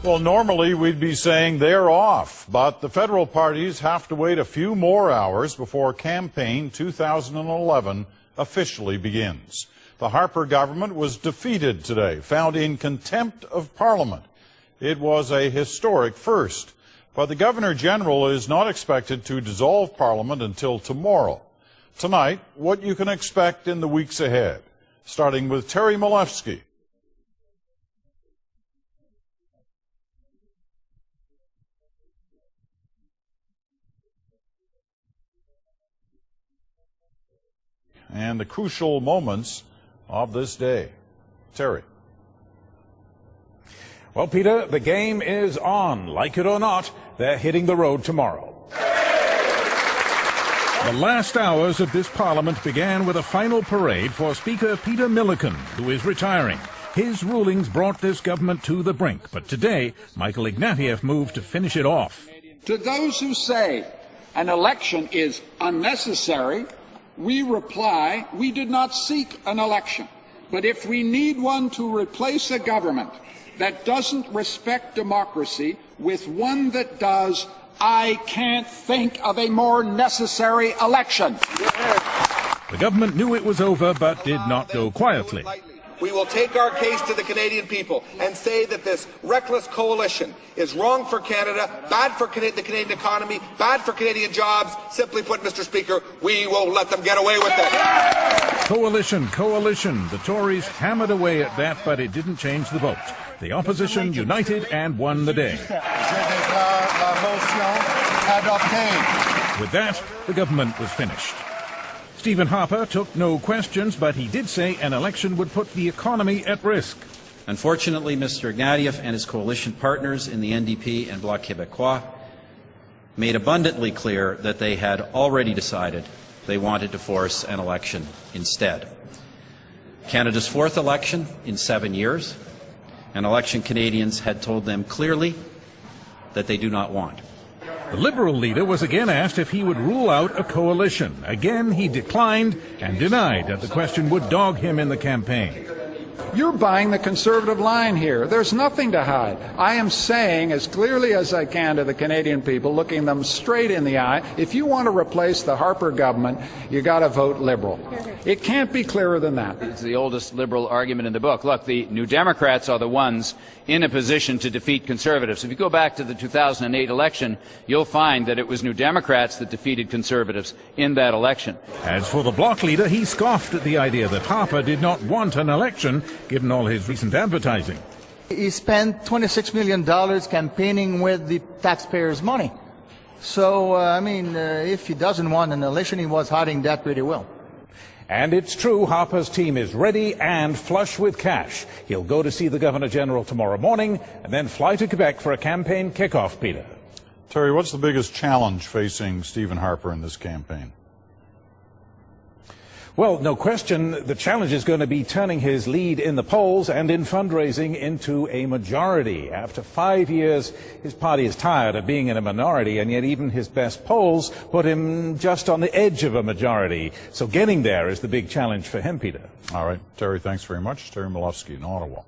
Well, normally we'd be saying they're off, but the federal parties have to wait a few more hours before campaign 2011 officially begins. The Harper government was defeated today, found in contempt of Parliament. It was a historic first, but the Governor General is not expected to dissolve Parliament until tomorrow. Tonight, what you can expect in the weeks ahead, starting with Terry Milewski. And the crucial moments of this day. Terry. Well, Peter, the game is on. Like it or not, they're hitting the road tomorrow. The last hours of this Parliament began with a final parade for Speaker Peter Milliken, who is retiring. His rulings brought this government to the brink, but today, Michael Ignatieff moved to finish it off. To those who say an election is unnecessary, we reply, we did not seek an election. But if we need one to replace a government that doesn't respect democracy with one that does, I can't think of a more necessary election. The government knew it was over, but did not go quietly. We will take our case to the Canadian people and say that this reckless coalition is wrong for Canada, bad for the Canadian economy, bad for Canadian jobs. Simply put, Mr. Speaker, we won't let them get away with it. Coalition, coalition. The Tories hammered away at that, but it didn't change the vote. The opposition united and won the day. With that, the government was finished. Stephen Harper took no questions, but he did say an election would put the economy at risk. Unfortunately, Mr. Ignatieff and his coalition partners in the NDP and Bloc Québécois made abundantly clear that they had already decided they wanted to force an election instead. Canada's fourth election in 7 years, an election Canadians had told them clearly that they do not want. The Liberal leader was again asked if he would rule out a coalition. Again, he declined and denied that the question would dog him in the campaign. You're buying the Conservative line here. There's nothing to hide. I am saying as clearly as I can to the Canadian people, looking them straight in the eye, if you want to replace the Harper government, you got to vote Liberal. It can't be clearer than that. It's the oldest Liberal argument in the book. Look, the New Democrats are the ones in a position to defeat Conservatives. If you go back to the 2008 election, you'll find that it was New Democrats that defeated Conservatives in that election. As for the Bloc leader, he scoffed at the idea that Harper did not want an election, given all his recent advertising. He spent $26 million campaigning with the taxpayers' money. So, if he doesn't want an election, he was hiding that pretty well. And it's true, Harper's team is ready and flush with cash. He'll go to see the Governor-General tomorrow morning and then fly to Quebec for a campaign kickoff, Peter. Terry, what's the biggest challenge facing Stephen Harper in this campaign? Well, no question, the challenge is going to be turning his lead in the polls and in fundraising into a majority. After 5 years, his party is tired of being in a minority, and yet even his best polls put him just on the edge of a majority. So getting there is the big challenge for him, Peter. All right. Terry, thanks very much. Terry Milewski in Ottawa.